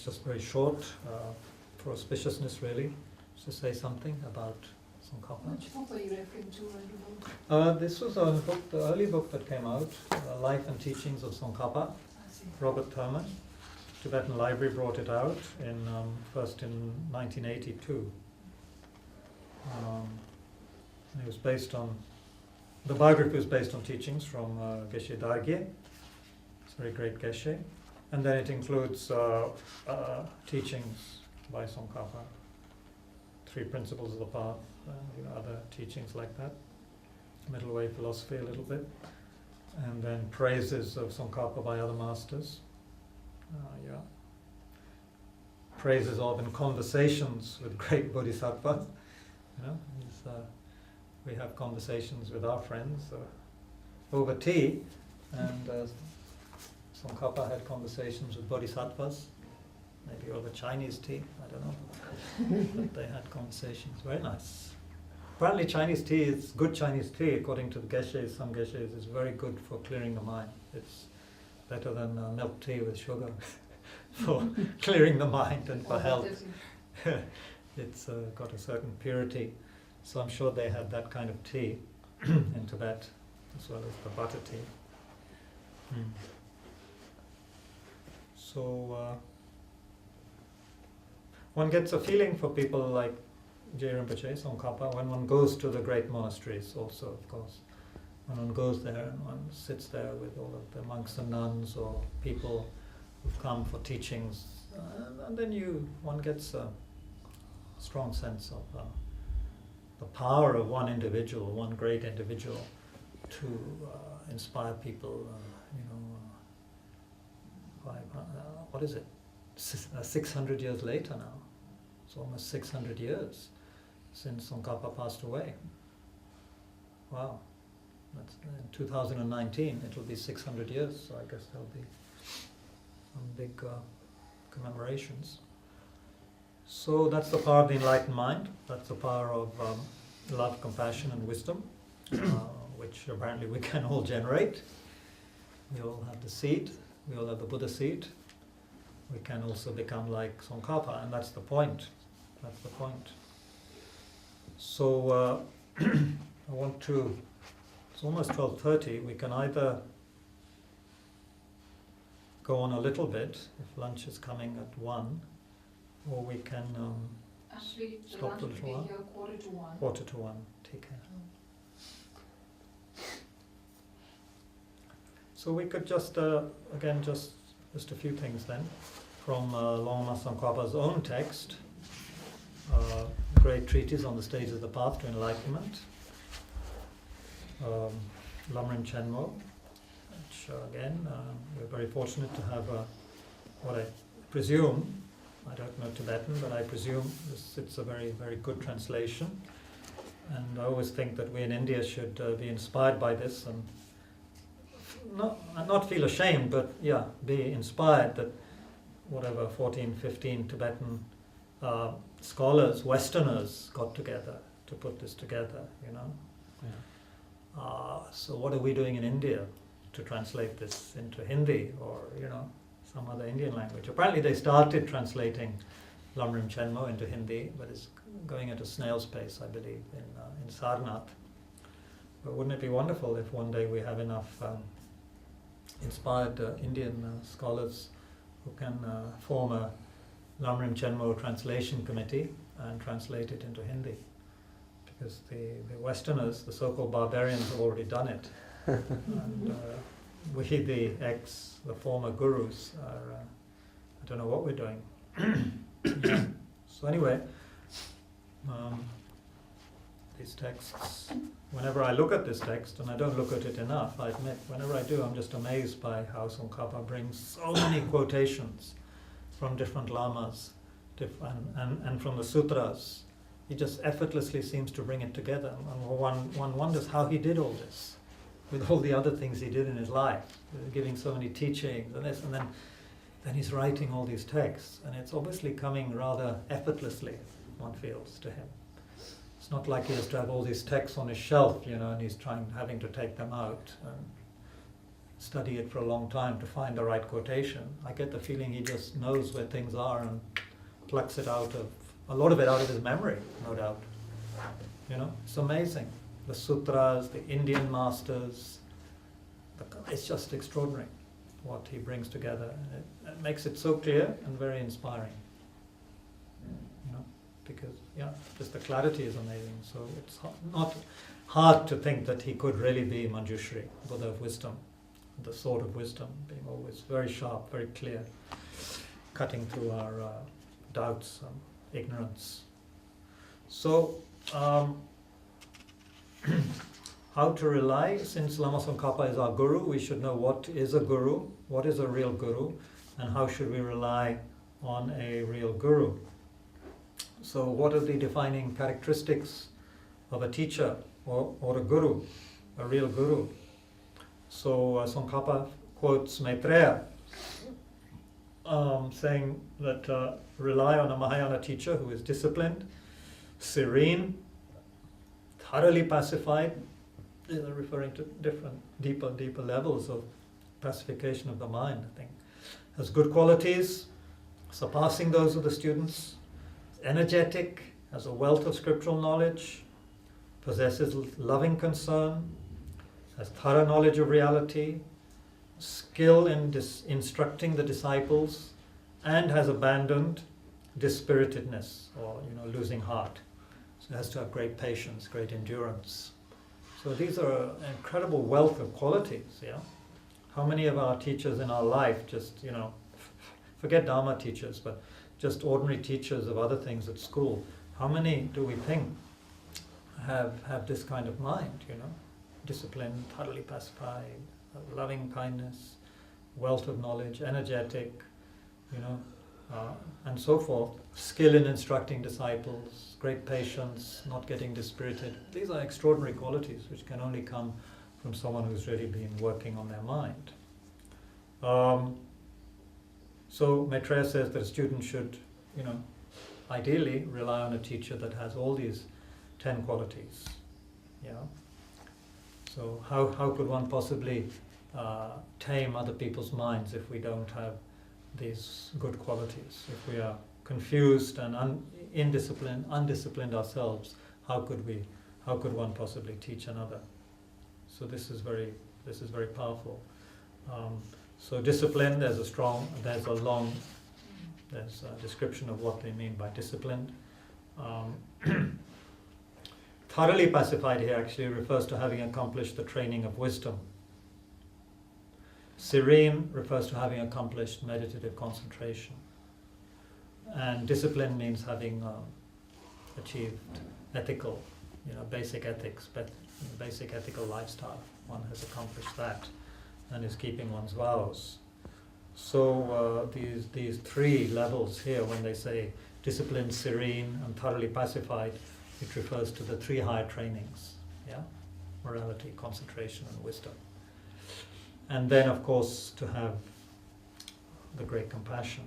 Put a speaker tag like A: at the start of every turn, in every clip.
A: it's just very short, for auspiciousness really, to say something about Tsongkhapa.
B: Which book are you referring to?
A: This was a book, the early book that came out, Life and Teachings of Tsongkhapa, Robert Thurman. Tibetan Library brought it out first in 1982. It was based on, the biography was based on teachings from Geshe Dargye. It's a very great Geshe. And then it includes teachings by Tsongkhapa, 3 principles of the path, other teachings like that, middle way philosophy a little bit, and then praises of Tsongkhapa by other masters. Praises of and conversations with great bodhisattvas. We have conversations with our friends over tea, and Tsongkhapa had conversations with bodhisattvas, maybe over Chinese tea, I don't know, but they had conversations, very nice. Apparently Chinese tea is good Chinese tea, according to the geshes, some geshes, is very good for clearing the mind. It's better than milk tea with sugar for clearing the mind and for health. It's got a certain purity, so I'm sure they had that kind of tea in Tibet, as well as the butter tea. So one gets a feeling for people like Je Rinpoche, Tsongkhapa, when one goes to the great monasteries also, of course. When one goes there and one sits there with all of the monks and nuns or people who've come for teachings, and then one gets a strong sense of the power of one individual, one great individual, to inspire people, what is it, 600 years later now. It's almost 600 years since Tsongkhapa passed away. Wow. That's in 2019, it will be 600 years, so I guess there'll be some big commemorations. So that's the power of the enlightened mind, that's the power of love, compassion and wisdom, which apparently we can all generate. We all have the seed, we all have the Buddha seed. We can also become like Tsongkhapa, and that's the point. That's the point. So I want to, it's almost 12:30, we can either go on a little bit, if lunch is coming at 1, or we can
B: Actually, the
A: stop
B: lunch
A: a
B: will
A: little
B: be
A: while.
B: here 1:45.
A: 1:45, take care. So we could just, again, just a few things then, from Lama Tsongkhapa's own text, great treatise on the stages of the path to enlightenment, Lamrim Chenmo, which again, we're very fortunate to have what I presume, I don't know Tibetan, but I presume it's a very, very good translation. And I always think that we in India should be inspired by this and not feel ashamed, but be inspired that whatever 14, 15 Tibetan scholars, Westerners, got together to put this together, So what are we doing in India to translate this into Hindi or, some other Indian language? Apparently they started translating Lamrim Chenmo into Hindi, but it's going at a snail's pace, I believe, in Sarnath. But wouldn't it be wonderful if one day we have enough inspired Indian scholars who can form a Lamrim Chenmo translation committee and translate it into Hindi? Because the Westerners, the so-called barbarians, have already done it. And we, the former gurus, are, I don't know what we're doing. So anyway, these texts, whenever I look at this text, and I don't look at it enough, I admit, whenever I do, I'm just amazed by how Tsongkhapa brings so many quotations from different lamas and from the sutras. He just effortlessly seems to bring it together. And one wonders how he did all this, with all the other things he did in his life, giving so many teachings and this, and then he's writing all these texts, and it's obviously coming rather effortlessly, one feels, to him. It's not like he has to have all these texts on his shelf, and he's having to take them out. And study it for a long time to find the right quotation. I get the feeling he just knows where things are and plucks it out of, a lot of it out of his memory, no doubt. You know, it's amazing. The sutras, the Indian masters, it's just extraordinary what he brings together. It makes it so clear and very inspiring. You know, because, yeah, just the clarity is amazing. So it's not hard to think that he could really be Manjushri, Buddha of wisdom, the sword of wisdom, being always very sharp, very clear, cutting through our doubts and ignorance. So, how to rely? Since Lama Tsongkhapa is our guru, we should know what is a guru, what is a real guru, and how should we rely on a real guru. So what are the defining characteristics of a teacher or a guru, a real guru? So Tsongkhapa quotes Maitreya, saying that rely on a Mahayana teacher who is disciplined, serene, thoroughly pacified. These are referring to different, deeper levels of pacification of the mind, I think. Has good qualities, surpassing those of the students, energetic, has a wealth of scriptural knowledge, possesses loving concern, has thorough knowledge of reality, skill in instructing the disciples, and has abandoned dispiritedness, or losing heart. So it has to have great patience, great endurance. So these are an incredible wealth of qualities, yeah? How many of our teachers in our life just, forget Dharma teachers, but just ordinary teachers of other things at school, how many do we think have this kind of mind, Disciplined, thoroughly pacified, loving kindness, wealth of knowledge, energetic, and so forth, skill in instructing disciples, great patience, not getting dispirited. These are extraordinary qualities which can only come from someone who's really been working on their mind. So Maitreya says that a student should, ideally rely on a teacher that has all these 10 qualities. Yeah. So how could one possibly tame other people's minds if we don't have these good qualities? If we are confused and undisciplined ourselves, how could one possibly teach another? So this is very powerful. So discipline, there's a description of what they mean by disciplined. Thoroughly pacified here actually refers to having accomplished the training of wisdom. Serene refers to having accomplished meditative concentration. And discipline means having achieved ethical, basic ethics, basic ethical lifestyle. One has accomplished that and is keeping one's vows. So these three levels here, when they say disciplined, serene, and thoroughly pacified, it refers to the three higher trainings, yeah? Morality, concentration, and wisdom. And then, of course, to have the great compassion.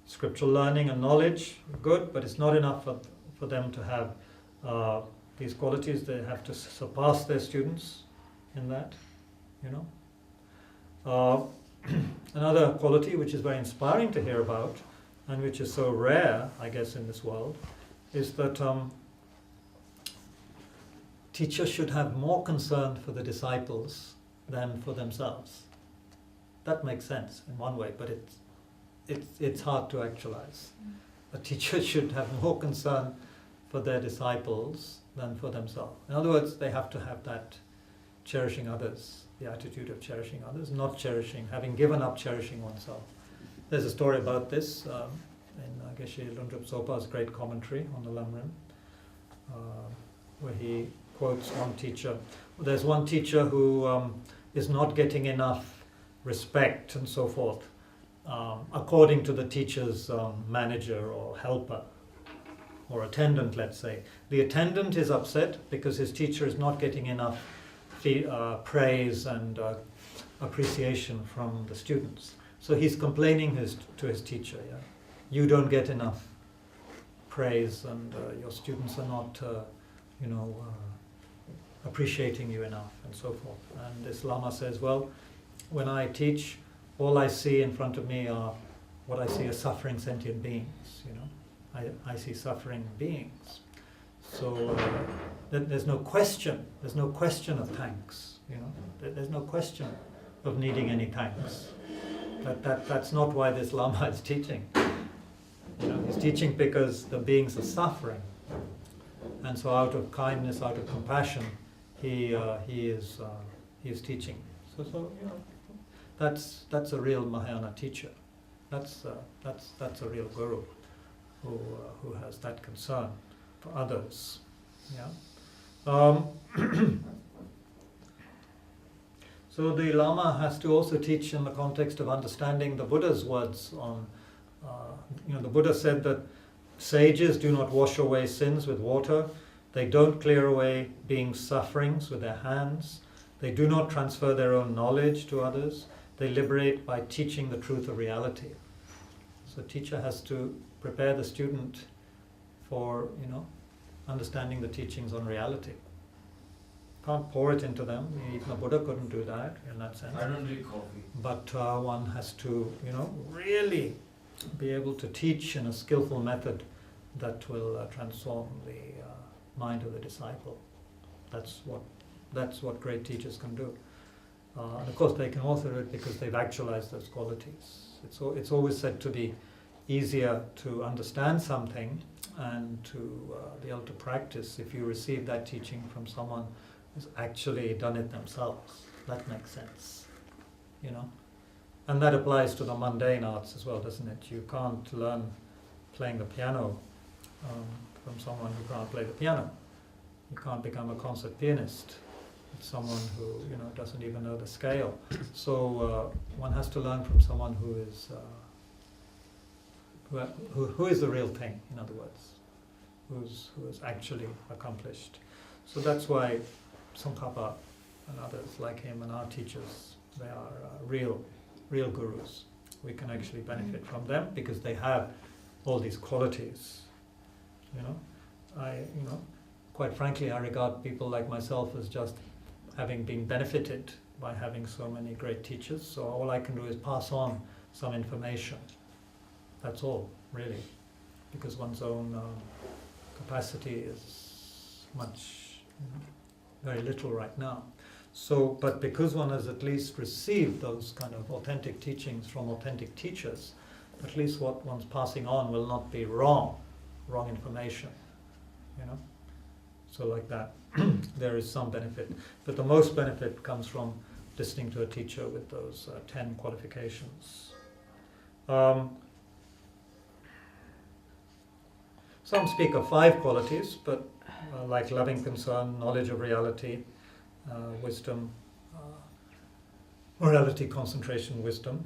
A: Scriptural learning and knowledge, good, but it's not enough for them to have these qualities. They have to surpass their students in that, Another quality which is very inspiring to hear about, and which is so rare, I guess, in this world, is that teachers should have more concern for the disciples than for themselves. That makes sense in one way, but it's hard to actualize. A teacher should have more concern for their disciples than for themselves. In other words, they have to have that cherishing others, the attitude of cherishing others, not having given up cherishing oneself. There's a story about this in Geshe Lundrup Sopa's great commentary on the Lamrim, where he quotes one teacher. There's one teacher who is not getting enough respect and so forth, according to the teacher's manager or helper or attendant, let's say. The attendant is upset because his teacher is not getting enough praise and appreciation from the students. So he's complaining to his teacher, yeah? You don't get enough praise and your students are not, appreciating you enough, and so forth. And this Lama says, well, when I teach, all I see in front of me are what I see as suffering sentient beings, you know. I see suffering beings. So there's no question of thanks, you know. There's no question of needing any thanks. That's not why this Lama is teaching. You know, he's teaching because the beings are suffering. And so out of kindness, out of compassion, he is teaching. So you know, that's a real Mahayana teacher. That's a real guru who has that concern for others. Yeah. So the Lama has to also teach in the context of understanding the Buddha's words on. You know, the Buddha said that sages do not wash away sins with water. They don't clear away beings' sufferings with their hands. They do not transfer their own knowledge to others. They liberate by teaching the truth of reality. So the teacher has to prepare the student for, you know, understanding the teachings on reality. Can't pour it into them. Even the Buddha couldn't do that in that sense.
C: I don't drink coffee.
A: But one has to, you know, really be able to teach in a skillful method that will transform the mind of the disciple. That's what great teachers can do. And of course they can also do it because they've actualized those qualities. It's always said to be easier to understand something and to be able to practice if you receive that teaching from someone who's actually done it themselves. That makes sense, you know. And that applies to the mundane arts as well, doesn't it? You can't learn playing the piano from someone who can't play the piano. You can't become a concert pianist with someone who, you know, doesn't even know the scale. So one has to learn from someone who is the real thing, in other words, who is actually accomplished. So that's why Tsongkhapa and others like him and our teachers, they are real gurus. We can actually benefit from them because they have all these qualities. You know, quite frankly, I regard people like myself as just having been benefited by having so many great teachers. So all I can do is pass on some information. That's all, really, because one's own capacity is very little right now. So, but because one has at least received those kind of authentic teachings from authentic teachers, at least what one's passing on will not be wrong information, you know. So like that, there is some benefit. But the most benefit comes from listening to a teacher with those 10 qualifications. Some speak of 5 qualities, but like loving concern, knowledge of reality, wisdom, morality, concentration, wisdom.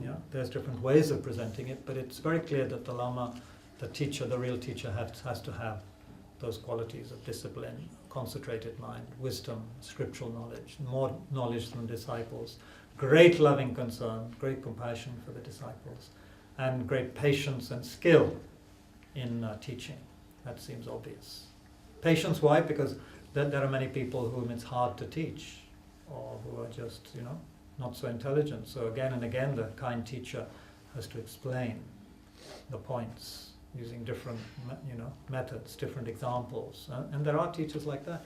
A: Yeah, there's different ways of presenting it, but it's very clear that the Lama, the teacher, the real teacher, has to have those qualities of discipline, concentrated mind, wisdom, scriptural knowledge, more knowledge than disciples, great loving concern, great compassion for the disciples, and great patience and skill in teaching. That seems obvious. Patience, why? Because there are many people whom it's hard to teach, or who are just, you know, not so intelligent. So again and again, the kind teacher has to explain the points using different, you know, methods, different examples. And there are teachers like that.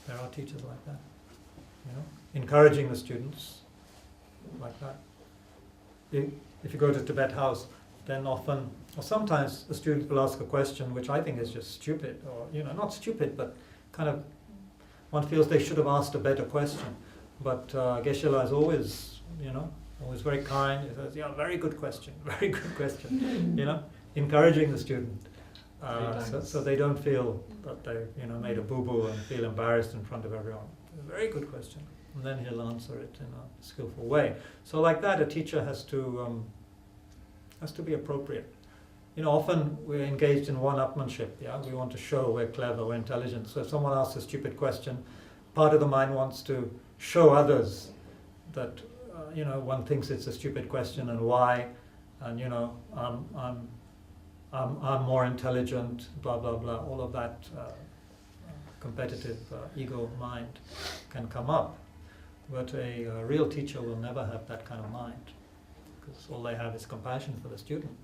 A: There are teachers like that, you know, encouraging the students like that. If you go to Tibet House, then often, or sometimes the students will ask a question which I think is just stupid, or, you know, not stupid, but kind of, one feels they should have asked a better question. But Geshe-la is always, you know, always very kind. He says, yeah, very good question, you know, encouraging the student. So they don't feel that they, you know, made a boo-boo and feel embarrassed in front of everyone. Very good question. And then he'll answer it in a skillful way. So like that, a teacher has to be appropriate. You know, often we're engaged in one-upmanship, yeah? We want to show we're clever, we're intelligent. So if someone asks a stupid question, part of the mind wants to show others that, you know, one thinks it's a stupid question and why, and, you know, I'm more intelligent, blah, blah, blah, all of that competitive ego mind can come up. But a real teacher will never have that kind of mind, because all they have is compassion for the student.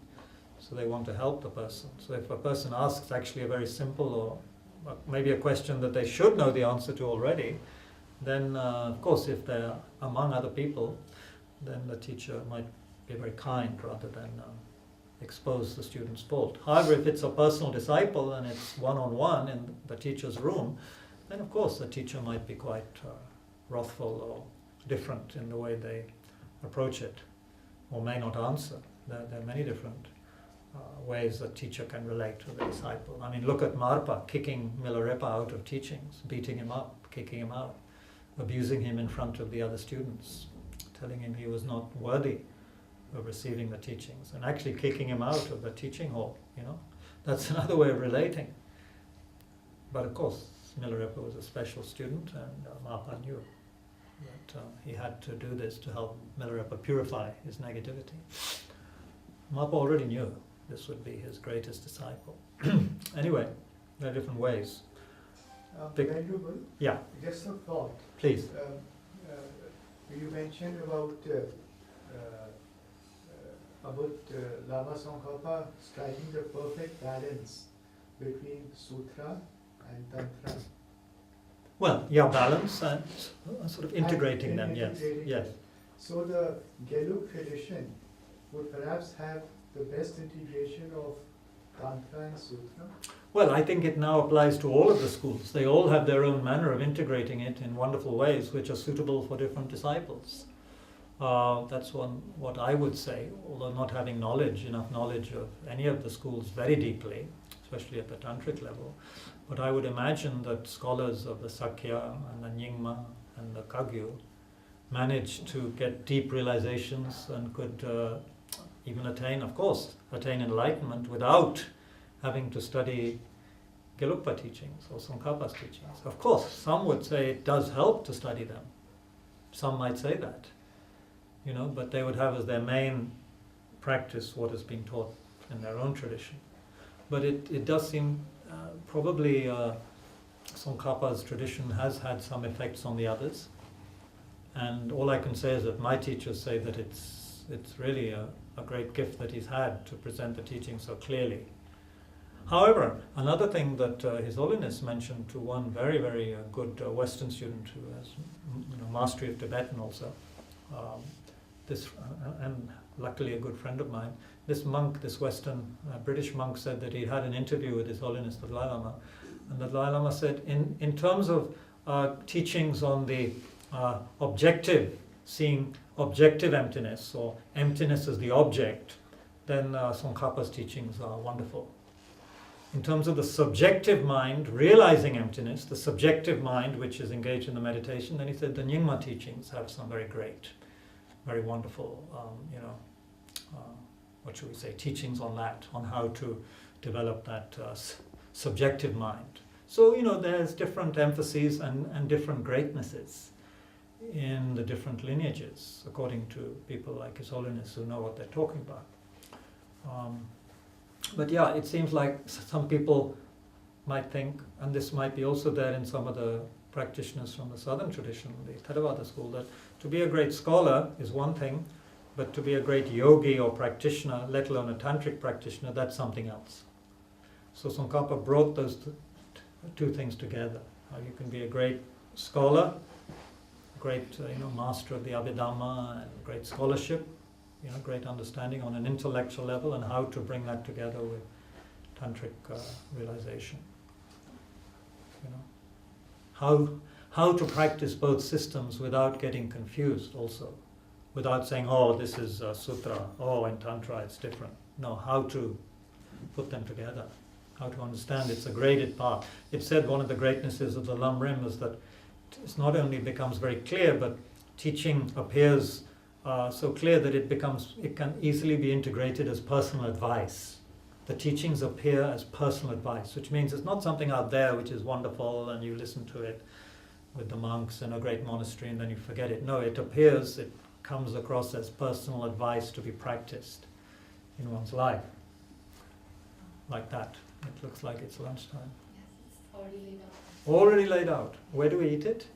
A: So they want to help the person. So if a person asks actually a very simple or maybe a question that they should know the answer to already, then of course if they're among other people, then the teacher might be very kind rather than expose the student's fault. However, if it's a personal disciple and it's one-on-one in the teacher's room, then of course the teacher might be quite wrathful or different in the way they approach it, or may not answer. There are many different ways the teacher can relate to the disciple. I mean, look at Marpa kicking Milarepa out of teachings, beating him up, kicking him out, abusing him in front of the other students, telling him he was not worthy of receiving the teachings, and actually kicking him out of the teaching hall, you know. That's another way of relating. But of course, Milarepa was a special student, and Marpa knew that he had to do this to help Milarepa purify his negativity. Marpa already knew this would be his greatest disciple. Anyway, there are different ways.
C: Venerable,
A: Yeah,
C: just a thought.
A: please.
C: You mentioned about Lama Tsongkhapa striking the perfect balance between Sutra and Tantra.
A: Well, yeah, balance and sort of integrating them, yes.
C: Integrating
A: Yes.
C: them. So the Gelug tradition would perhaps have the best integration of Tantra and Sutra?
A: Well, I think it now applies to all of the schools. They all have their own manner of integrating it in wonderful ways which are suitable for different disciples. That's what I would say, although not having enough knowledge of any of the schools very deeply, especially at the tantric level. But I would imagine that scholars of the Sakya and the Nyingma and the Kagyu managed to get deep realizations and could even attain enlightenment without having to study Gelugpa teachings or Tsongkhapa's teachings. Of course, some would say it does help to study them. Some might say that, you know, but they would have as their main practice what has been taught in their own tradition. But it does seem probably Tsongkhapa's tradition has had some effects on the others. And all I can say is that my teachers say that it's really a great gift that he's had to present the teaching so clearly. However, another thing that His Holiness mentioned to one very, very good Western student who has mastery of Tibetan also, and luckily a good friend of mine, this monk, this Western British monk, said that he had an interview with His Holiness the Dalai Lama, and the Dalai Lama said, in terms of teachings on the objective, seeing objective emptiness or emptiness as the object, then Tsongkhapa's teachings are wonderful. In terms of the subjective mind, realizing emptiness, the subjective mind which is engaged in the meditation, then he said the Nyingma teachings have some very great, very wonderful, what should we say, teachings on that, on how to develop that subjective mind. So, there's different emphases and different greatnesses in the different lineages, according to people like His Holiness who know what they're talking about. But yeah, it seems like some people might think, and this might be also there in some of the practitioners from the southern tradition, the Theravada school, that to be a great scholar is one thing, but to be a great yogi or practitioner, let alone a tantric practitioner, that's something else. So Tsongkhapa brought those two things together. You can be a great scholar, great master of the Abhidhamma and great scholarship, great understanding on an intellectual level, and how to bring that together with tantric realization. How to practice both systems without getting confused also, without saying, oh, this is sutra, oh, in tantra it's different. No, how to put them together, how to understand it's a graded path. It said one of the greatnesses of the Lam Rim is that it not only becomes very clear, but teaching appears so clear that it can easily be integrated as personal advice. The teachings appear as personal advice, which means it's not something out there which is wonderful and you listen to it with the monks in a great monastery and then you forget it. No, it comes across as personal advice to be practiced in one's life. Like that. It looks like it's lunchtime.
B: Already laid out.
A: Already laid out. Where do we eat it?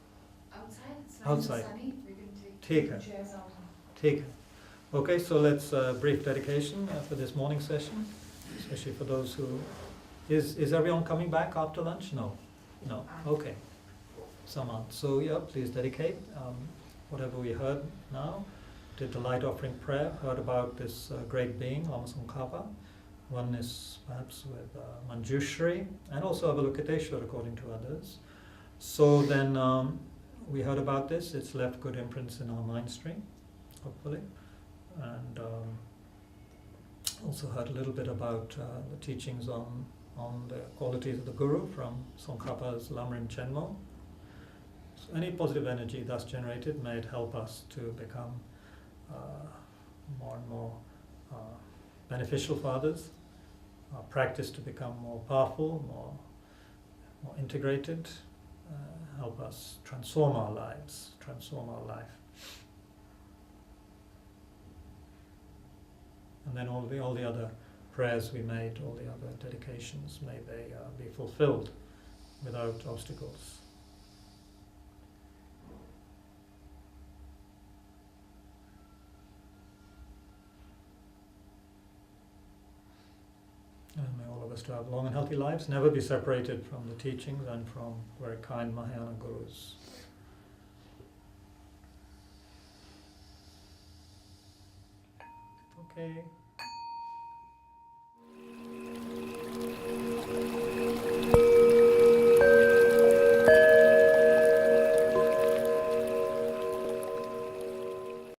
B: Outside, it's nice
A: Outside.
B: and sunny, we can
A: Take
B: take
A: it.
B: chairs out.
A: Take it. Okay, so let's brief dedication for this morning session, especially for those who... Is everyone coming back after lunch? No. No. Okay. Some aren't. So yeah, please dedicate whatever we heard now. Did the light offering prayer, heard about this great being, Lama Tsongkhapa. One is perhaps with Manjushri, and also Avalokiteshvara according to others. So then we heard about this, it's left good imprints in our mind stream, hopefully. And also heard a little bit about the teachings on the qualities of the Guru from Tsongkhapa's Lamrim Chenmo. So any positive energy thus generated may it help us to become more and more beneficial for others, practice to become more powerful, more integrated, help us transform our lives, transform our life. And then all the other prayers we made, all the other dedications, may they be fulfilled without obstacles. And may all of us to have long and healthy lives, never be separated from the teachings and from very kind Mahayana gurus. Okay.